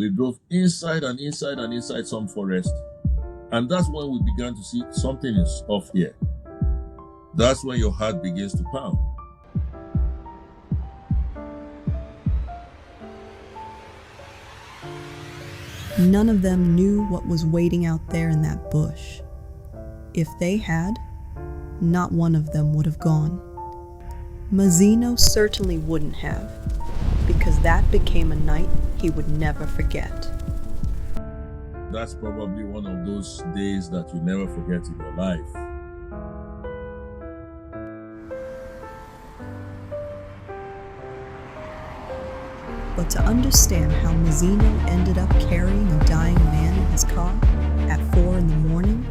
We drove inside and inside and inside some forest. And that's when we began to see something is off here. That's when your heart begins to pound. None of them knew what was waiting out there in that bush. If they had, not one of them would have gone. Mazino certainly wouldn't have, because that became a night he would never forget. That's probably one of those days that you never forget in your life. But to understand how Mazino ended up carrying a dying man in his car at 4 a.m,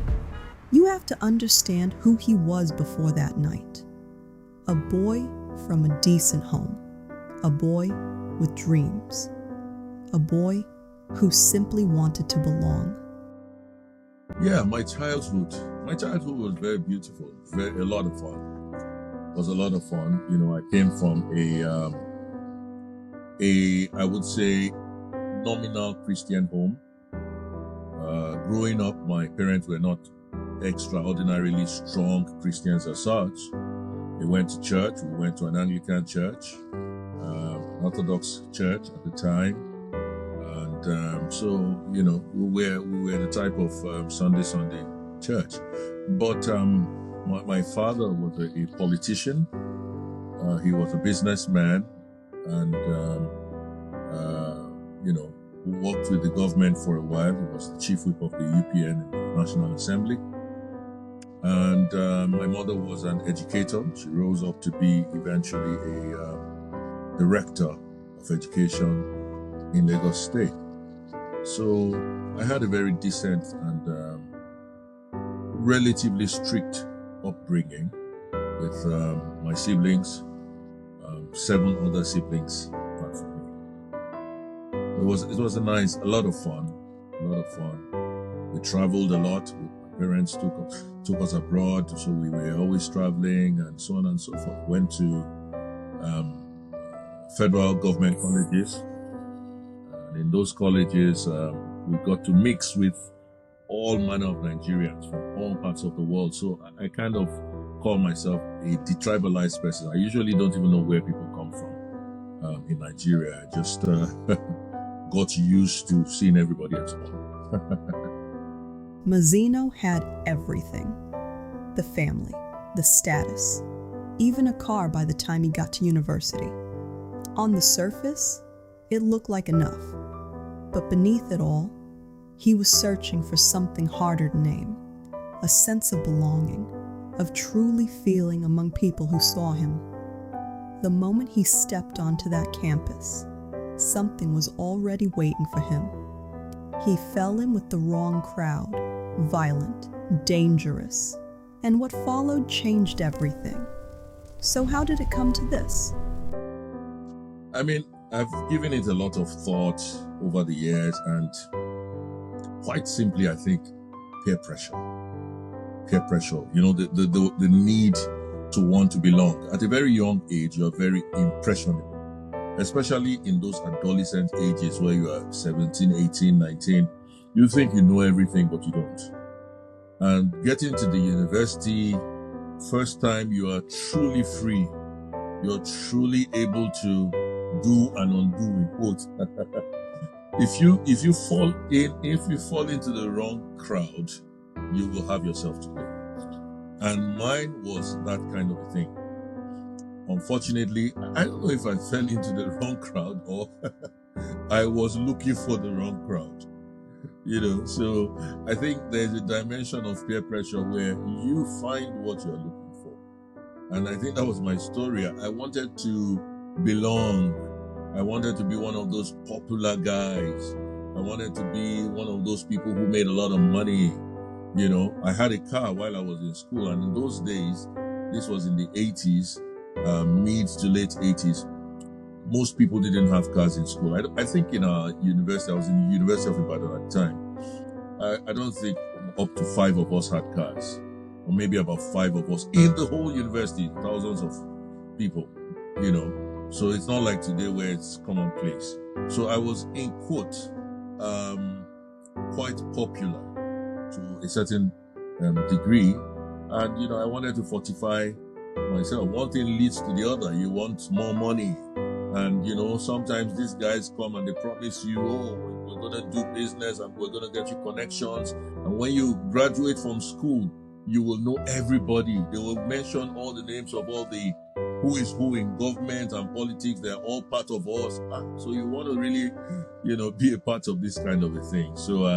you have to understand who he was before that night. A boy from a decent home. A boy with dreams. A boy who simply wanted to belong. Yeah, my childhood was very beautiful, a lot of fun. It was a lot of fun. You know, I came from I would say, nominal Christian home. Growing up, my parents were not extraordinarily strong Christians as such. They went to church. We went to an Anglican church, an Orthodox church at the time. And so, you know, we were the type of Sunday church. But my father was a politician. He was a businessman. And, you know, worked with the government for a while. He was the chief whip of the UPN in the National Assembly. And my mother was an educator. She rose up to be eventually a director of education in Lagos State. So I had a very decent and relatively strict upbringing with my siblings. 7 other siblings apart from me. It was a lot of fun. We traveled a lot. My parents took us abroad, so we were always traveling and so on and so forth. Went to federal government colleges, and in those colleges we got to mix with all manner of Nigerians from all parts of the world. So I kind of call myself a detribalized person. I usually don't even know where people come from in Nigeria. I just got used to seeing everybody as one. Mazino had everything. The family, the status, even a car by the time he got to university. On the surface, it looked like enough. But beneath it all, he was searching for something harder to name. A sense of belonging, of truly feeling among people who saw him. The moment he stepped onto that campus, something was already waiting for him. He fell in with the wrong crowd, violent, dangerous, and what followed changed everything. So how did it come to this? I mean, I've given it a lot of thought over the years, and quite simply, I think peer pressure. You know, the need to want to belong. At a very young age, you're very impressionable, especially in those adolescent ages where you are 17, 18, 19. You think you know everything, but you don't. And getting to the university, first time you are truly free. You're truly able to do and undo in quotes. If you fall into the wrong crowd, you will have yourself to blame. And mine was that kind of a thing. Unfortunately, I don't know if I fell into the wrong crowd or I was looking for the wrong crowd. You know, so I think there's a dimension of peer pressure where you find what you're looking for. And I think that was my story. I wanted to belong. I wanted to be one of those popular guys. I wanted to be one of those people who made a lot of money. You know, I had a car while I was in school, and in those days, this was in the 80s, mid to late 80s, most people didn't have cars in school. I think in our university, I was in the University of Ibadan at the time, I don't think up to 5 of us had cars, or maybe about 5 of us in the whole university, thousands of people, you know. So it's not like today where it's commonplace. So I was, in quote, quite popular to a certain degree, and I wanted to fortify myself. One thing leads to the other. You want more money, and sometimes these guys come and they promise you, oh, we're going to do business and we're going to get you connections, and when you graduate from school, you will know everybody. They will mention all the names of all the who is who in government and politics. They're all part of us. So you want to really, be a part of this kind of a thing. So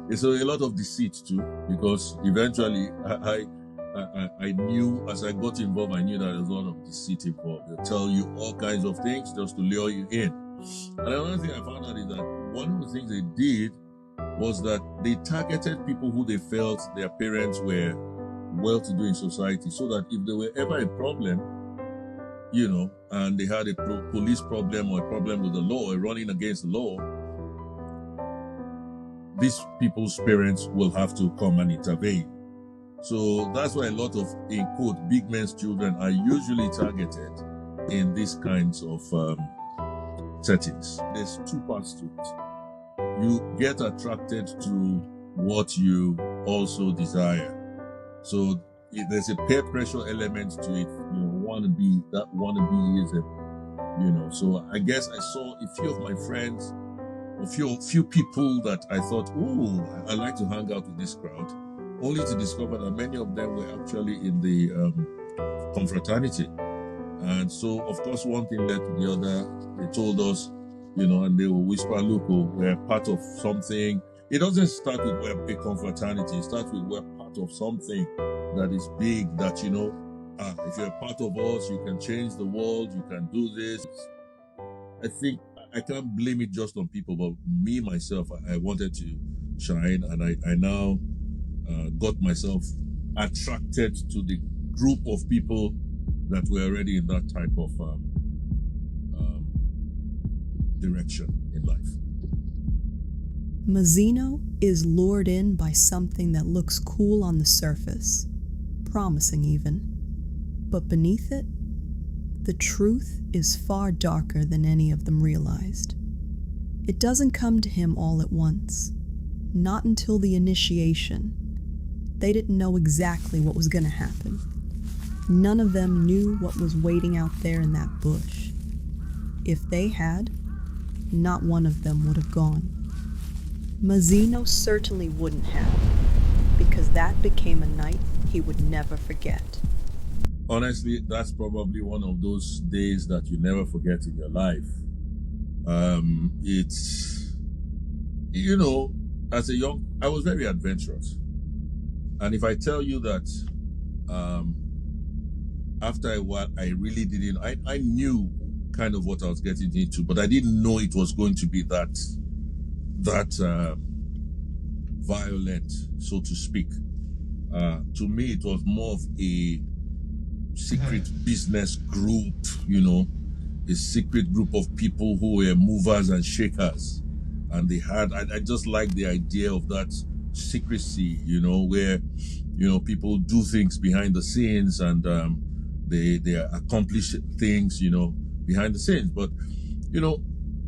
it's a lot of deceit too, because eventually I knew, as I got involved, I knew that there was a lot of deceit involved. They'll tell you all kinds of things just to lure you in. And another thing I found out is that one of the things they did was that they targeted people who they felt their parents were well-to-do in society, so that if there were ever a problem, and they had a police problem or a problem with the law, or running against the law, these people's parents will have to come and intervene. So that's why a lot of, in quote, big men's children are usually targeted in these kinds of settings. There's two parts to it. You get attracted to what you also desire. So there's a peer pressure element to it. Wannabe is a, so I guess I saw a few of my friends, a few people that I thought, oh, I like to hang out with this crowd, only to discover that many of them were actually in the Confraternity. And so, of course, one thing led to the other. They told us, and they will whisper, look, we're part of something. It doesn't start with we're a confraternity. It starts with we're part of something that is big, that, if you're a part of us, you can change the world, you can do this. I think I can't blame it just on people, but me, myself, I wanted to shine, and I now got myself attracted to the group of people that were already in that type of direction in life. Mazino is lured in by something that looks cool on the surface, promising even. But beneath it, the truth is far darker than any of them realized. It doesn't come to him all at once, not until the initiation. They didn't know exactly what was going to happen. None of them knew what was waiting out there in that bush. If they had, not one of them would have gone. Mazino certainly wouldn't have, because that became a night he would never forget. Honestly, that's probably one of those days that you never forget in your life. It's, as I was very adventurous. And if I tell you that after a while, I really didn't, I knew kind of what I was getting into, but I didn't know it was going to be that violent, so to speak. To me, it was more of a secret business group, a secret group of people who were movers and shakers. And I just like the idea of that secrecy, where, people do things behind the scenes, and they accomplish things, behind the scenes. But,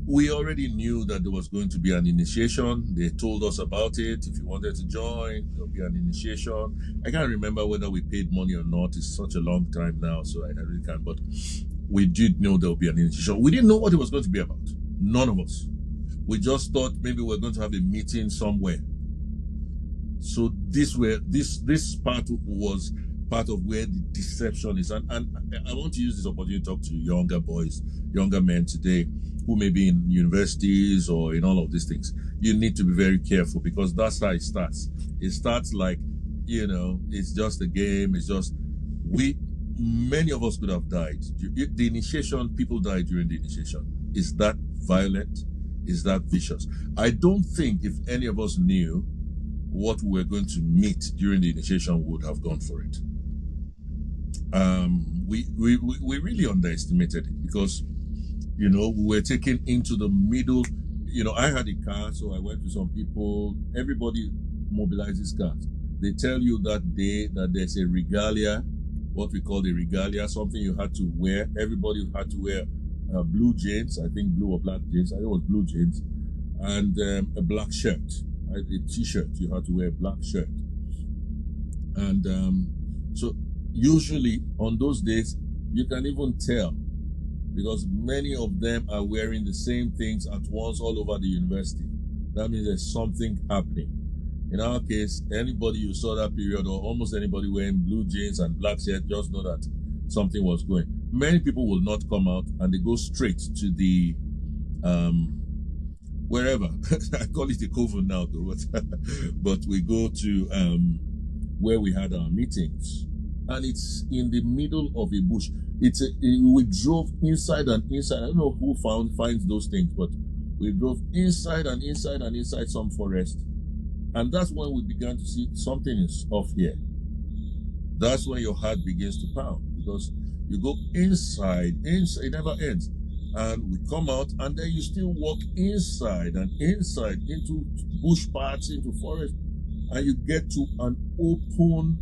we already knew that there was going to be an initiation. They told us about it. If you wanted to join, there'll be an initiation. I can't remember whether we paid money or not. It's such a long time now, so I really can't. But we did know there'll be an initiation. We didn't know what it was going to be about. None of us. We just thought maybe we're going to have a meeting somewhere. So this part was part of where the deception is. And I want to use this opportunity to talk to younger men today, who may be in universities or in all of these things. You need to be very careful, because that's how it starts. It starts like, it's just a game. It's just, many of us could have died. The initiation, people died during the initiation. Is that violent? Is that vicious? I don't think if any of us knew what we were going to meet during the initiation, we would have gone for it. We really underestimated it, because we were taken into the middle. I had a car, so I went to some people. Everybody mobilizes cars. They tell you that day that there's a regalia, what we call the regalia, something you had to wear. Everybody had to wear blue jeans, I think blue or black jeans. I think it was blue jeans. and a black shirt, right? A t-shirt. You had to wear a black shirt. And so usually on those days, you can even tell because many of them are wearing the same things at once all over the university. That means there's something happening. In our case, anybody you saw that period, or almost anybody wearing blue jeans and black shirt, just know that something was going. Many people will not come out and they go straight to the wherever. I call it the coven now, though, but we go to where we had our meetings, and it's in the middle of a bush. We drove inside and inside. I don't know who finds those things, but we drove inside and inside and inside some forest, and that's when we began to see something is off here. That's when your heart begins to pound, because you go inside, it never ends. And we come out, and then you still walk inside and inside into bush paths, into forest, and you get to an open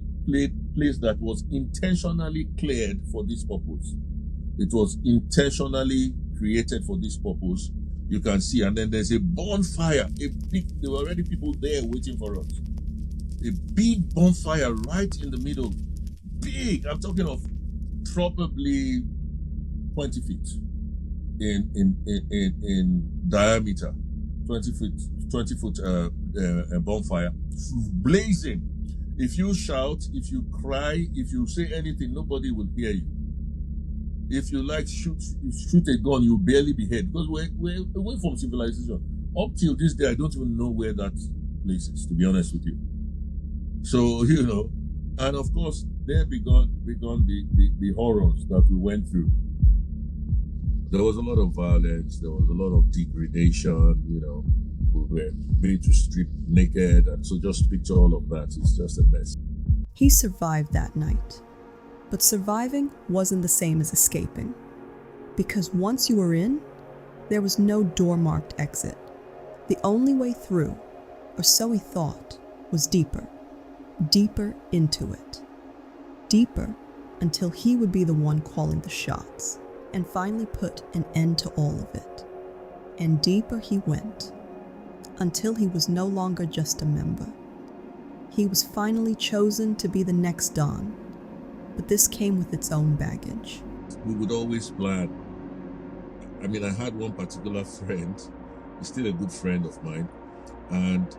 place that was intentionally cleared for this purpose. It was intentionally created for this purpose. You can see, and then there's a bonfire. There were already people there waiting for us. A big bonfire right in the middle. Big, I'm talking of probably 20 feet in diameter, 20 foot bonfire, blazing. If you shout, if you cry, if you say anything, nobody will hear you. If you shoot a gun, you'll barely be heard, because we're away from civilization. Up till this day, I don't even know where that place is, to be honest with you. So, and of course, there begun the horrors that we went through. There was a lot of violence, there was a lot of degradation, we were made to strip naked, and so just picture all of that. It's just a mess. He survived that night, but surviving wasn't the same as escaping, because once you were in, there was no door-marked exit. The only way through, or so he thought, was deeper into it. Deeper until he would be the one calling the shots, and finally put an end to all of it. And deeper he went, until he was no longer just a member. He was finally chosen to be the next Don, but this came with its own baggage. We would always plan. I had one particular friend, he's still a good friend of mine, and,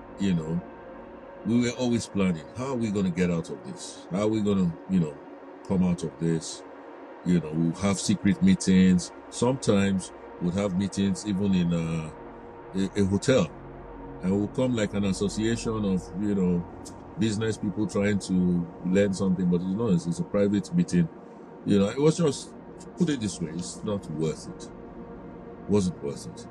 we were always planning, how are we going to get out of this? How are we going to, come out of this? We'll have secret meetings. Sometimes we'll have meetings even in a hotel. And we'll come like an association of, business people trying to learn something, but it's a private meeting. It was just, put it this way, it's not worth it. It wasn't worth it.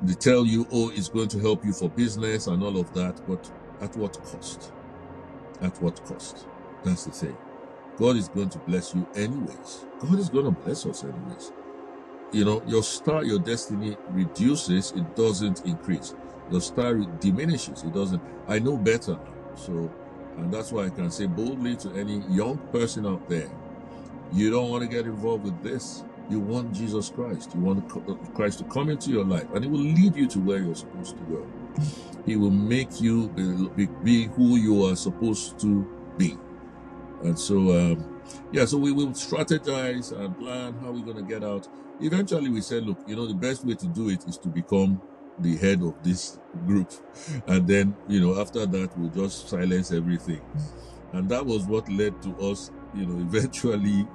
They tell you, it's going to help you for business and all of that, but at what cost? At what cost? That's the thing. God is going to bless you anyways. God is going to bless us anyways. Your star, your destiny reduces, it doesn't increase. Your star diminishes, it doesn't. I know better now. So, and that's why I can say boldly to any young person out there, you don't want to get involved with this. You want Jesus Christ. You want Christ to come into your life, and he will lead you to where you're supposed to go. He will make you be who you are supposed to be. And so, so we will strategize and plan how we're going to get out. Eventually, we said, look, the best way to do it is to become the head of this group. And then, after that, we'll just silence everything. And that was what led to us, eventually,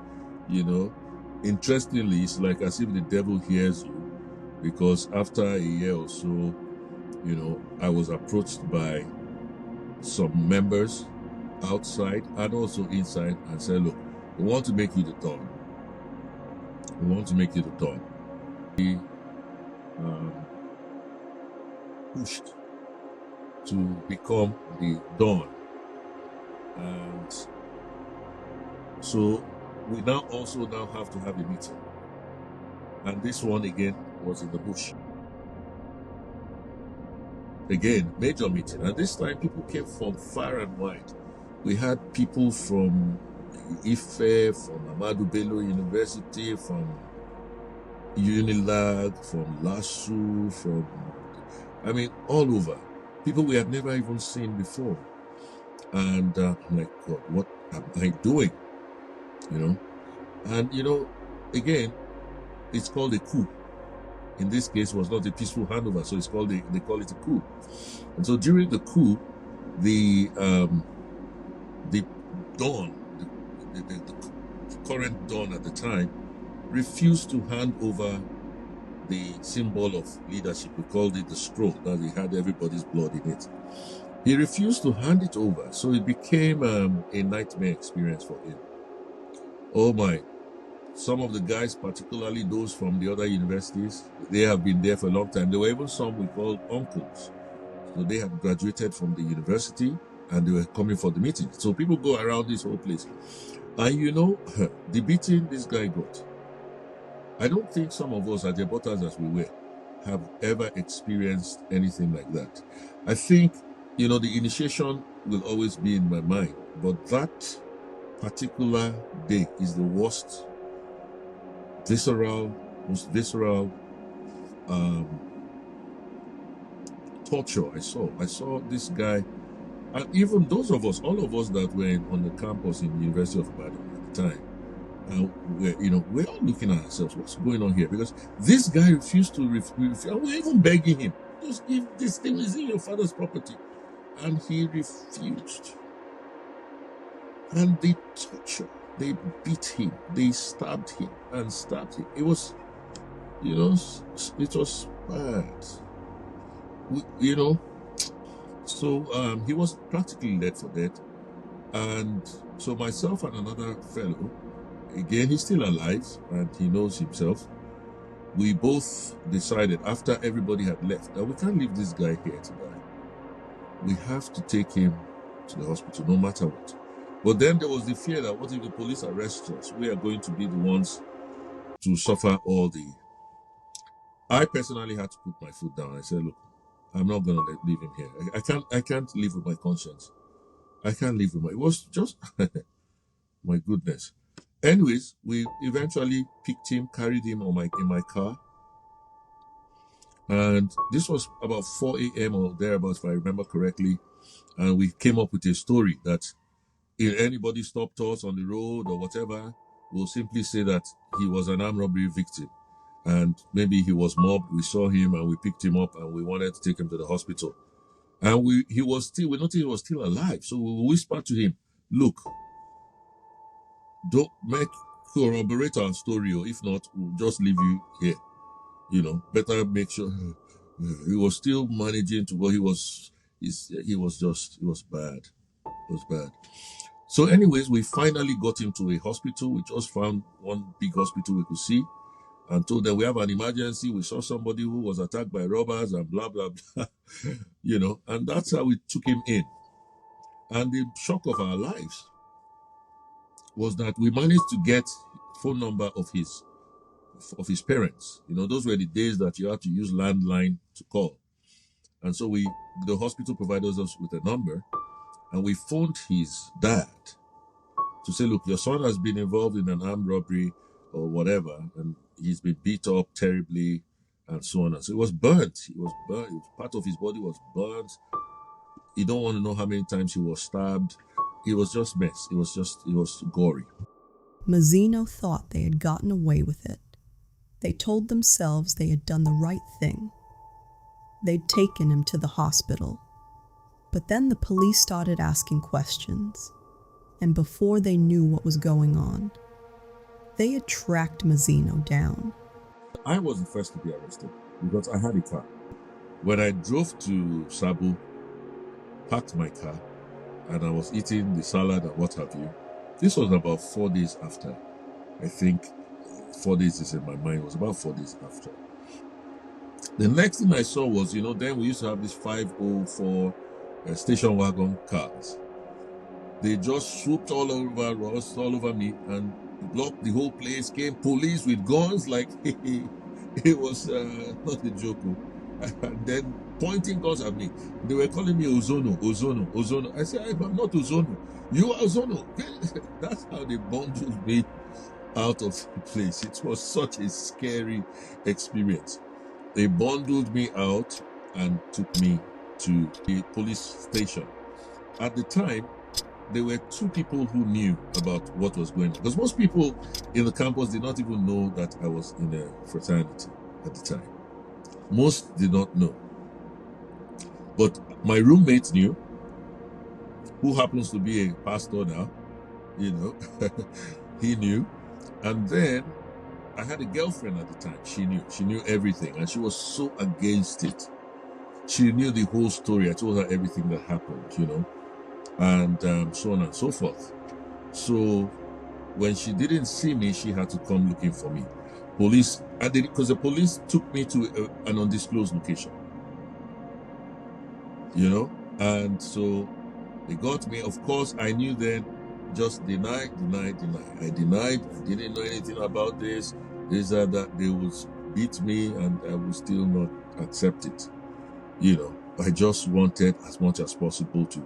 interestingly, it's like as if the devil hears you, because after a year or so, I was approached by some members outside and also inside and said, look, we want to make you the Don. We want to make you the Don. We pushed to become the Don. And so we now have to have a meeting. And this one again was in the bush. Again, major meeting. And this time people came from far and wide. We had people from Ife, from Ahmadu Bello University, from Unilag, from LASU, from I mean, all over. People we had never even seen before. And I'm like, God, what am I doing? You know? And, again, it's called a coup. In this case, it was not a peaceful handover, so they call it a coup. And so during the coup, the Don, the current Don at the time, refused to hand over the symbol of leadership. We called it the scroll, that he had everybody's blood in it. He refused to hand it over, so it became a nightmare experience for him. Oh my. Some of the guys, particularly those from the other universities, they have been there for a long time. There were even some we called uncles. So they had graduated from the university and they were coming for the meeting. So people go around this whole place. And the beating this guy got, I don't think some of us, as debaters as we were, have ever experienced anything like that. I think, the initiation will always be in my mind, but that particular day is the worst, most visceral torture I saw. I saw this guy, and even those of us, all of us that were on the campus in the University of Ibadan at the time, we're all looking at ourselves, what's going on here? Because this guy refused to refuse, and we're even begging him, just give this thing, is in your father's property. And he refused. And they tortured, they beat him, they stabbed him and stabbed him. It was, it was bad. So he was practically led for dead. And so myself and another fellow, again, he's still alive and he knows himself. We both decided after everybody had left that we can't leave this guy here to die. We have to take him to the hospital no matter what. But then there was the fear that what if the police arrest us? We are going to be the ones to suffer all the... I personally had to put my foot down. I said, look, I'm not going to leave him here. I can't live with my conscience. I can't live with my... It was just... my goodness. Anyways, we eventually picked him, carried him in my car. And this was about 4 a.m. or thereabouts, if I remember correctly. And we came up with a story that if anybody stopped us on the road or whatever, we'll simply say that he was an armed robbery victim. And maybe he was mobbed. We saw him and we picked him up and we wanted to take him to the hospital. And we noticed he was still alive. So we whispered to him, look, don't corroborate our story, or if not, we'll just leave you here. Better make sure. He was still managing to go. He was bad. It was bad. So anyways, we finally got him to a hospital. We just found one big hospital we could see and told them we have an emergency. We saw somebody who was attacked by robbers and blah, blah, blah, and that's how we took him in. And the shock of our lives was that we managed to get phone number of his parents. Those were the days that you had to use landline to call. And so the hospital provided us with a number and we phoned his dad to say, look, your son has been involved in an armed robbery or whatever, and he's been beat up terribly and so on. And so it was burnt. Part of his body was burnt. You don't want to know how many times he was stabbed. It was just mess. It was gory. Mazino thought they had gotten away with it. They told themselves they had done the right thing. They'd taken him to the hospital. But then the police started asking questions. And before they knew what was going on, they had tracked Mazino down. I was the first to be arrested because I had a car. When I drove to Sabo, parked my car, and I was eating the salad and what have you, this was about 4 days after. I think 4 days is in my mind. It was about 4 days after. The next thing I saw was, then we used to have these 504 station wagon cars. They just swooped all over us, all over me, and blocked the whole place. Came police with guns, like it was not a joke. And then pointing guns at me. They were calling me Ozono. I said, I'm not Ozono. You are Ozono. That's how they bundled me out of the place. It was such a scary experience. They bundled me out and took me to a police station. At the time, there were two people who knew about what was going on, because most people in the campus did not even know that I was in a fraternity at the time. Most did not know. But my roommate knew, who happens to be a pastor now, you know, he knew. And then I had a girlfriend at the time. She knew everything, and she was so against it. She knew the whole story. I told her everything that happened, you know, and so on and so forth. So when she didn't see me, she had to come looking for me. Police, because the police took me to an undisclosed location, you know, and so they got me. Of course, I knew then, just deny. I denied. I didn't know anything about this. That they would beat me, and I would still not accept it. You know, I just wanted as much as possible to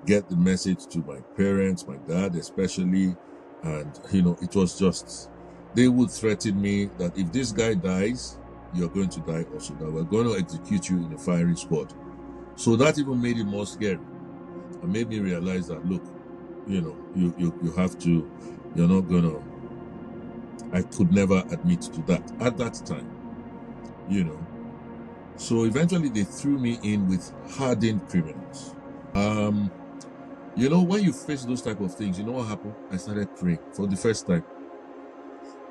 get the message to my parents, my dad especially, and you know, it was just, they would threaten me that if this guy dies, you're going to die also, that we're going to execute you in a firing squad. So that even made it more scary, and made me realize that, look, you know, you have to, you're not gonna, I could never admit to that at that time, you know. So eventually they threw me in with hardened criminals. You know, when you face those type of things, you know what happened? I started praying for the first time.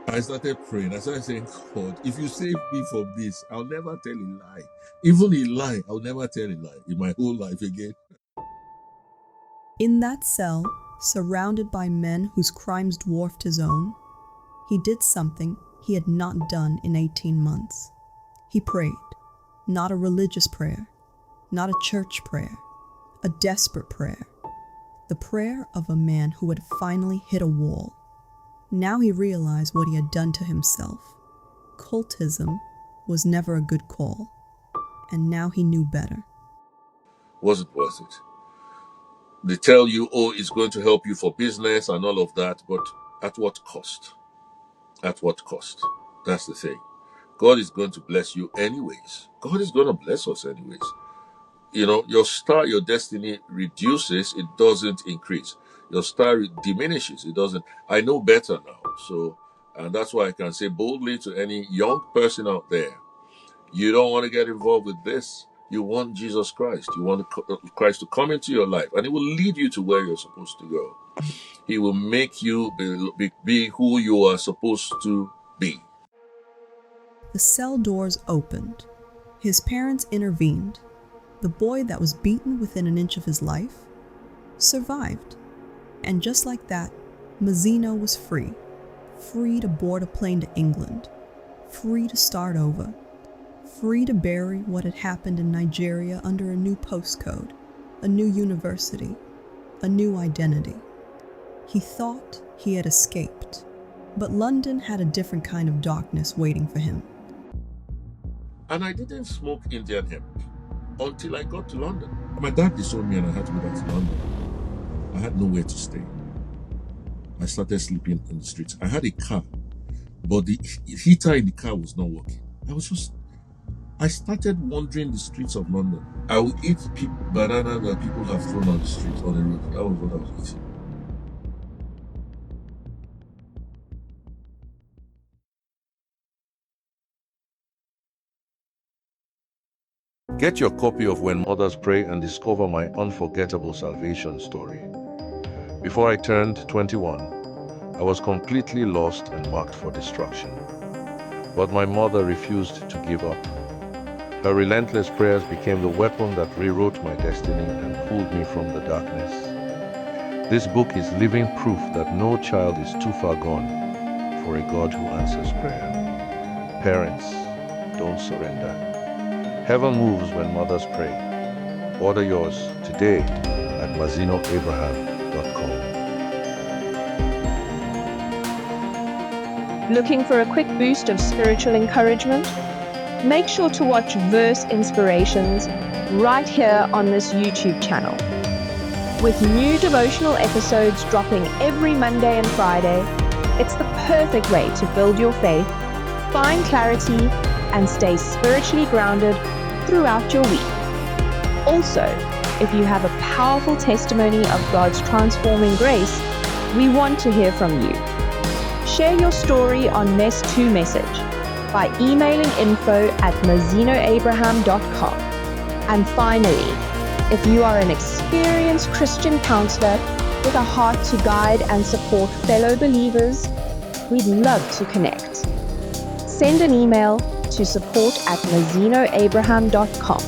I started praying. I started saying, God, if you save me from this, I'll never tell a lie. Even a lie, I'll never tell a lie in my whole life again. In that cell, surrounded by men whose crimes dwarfed his own, he did something he had not done in 18 months. He prayed, not a religious prayer, not a church prayer, a desperate prayer. The prayer of a man who had finally hit a wall. Now he realized what he had done to himself. Cultism was never a good call, and now he knew better. Wasn't worth it. They tell you, oh, it's going to help you for business and all of that, but at what cost? At what cost? That's the thing. God is going to bless you anyways. God is going to bless us anyways. You know, your star, your destiny reduces, it doesn't increase. Your star diminishes, it doesn't. I know better now. So, and that's why I can say boldly to any young person out there, you don't want to get involved with this. You want Jesus Christ. You want Christ to come into your life, and He will lead you to where you're supposed to go. He will make you be who you are supposed to be. The cell doors opened. His parents intervened. The boy that was beaten within an inch of his life survived. And just like that, Mazino was free. Free to board a plane to England. Free to start over. Free to bury what had happened in Nigeria under a new postcode, a new university, a new identity. He thought he had escaped, but London had a different kind of darkness waiting for him. And I didn't smoke Indian hemp until I got to London. My dad disowned me and I had to go back to London. I had nowhere to stay. I started sleeping in the streets. I had a car, but the heater in the car was not working. I started wandering the streets of London. I would eat banana that people have thrown on the street, on the road. That was what I was eating. Get your copy of When Mothers Pray and discover my unforgettable salvation story. Before I turned 21, I was completely lost and marked for destruction. But my mother refused to give up. Her relentless prayers became the weapon that rewrote my destiny and pulled me from the darkness. This book is living proof that no child is too far gone for a God who answers prayer. Parents, don't surrender. Heaven moves when mothers pray. Order yours today at mazinoabraham.com. Looking for a quick boost of spiritual encouragement? Make sure to watch Verse Inspirations right here on this YouTube channel. With new devotional episodes dropping every Monday and Friday, it's the perfect way to build your faith, find clarity, and stay spiritually grounded throughout your week. Also, if you have a powerful testimony of God's transforming grace, we want to hear from you. Share your story on Mess to Message by emailing info@mazinoabraham.com. And finally, if you are an experienced Christian counselor with a heart to guide and support fellow believers, we'd love to connect. Send an email to support@mazinoabraham.com.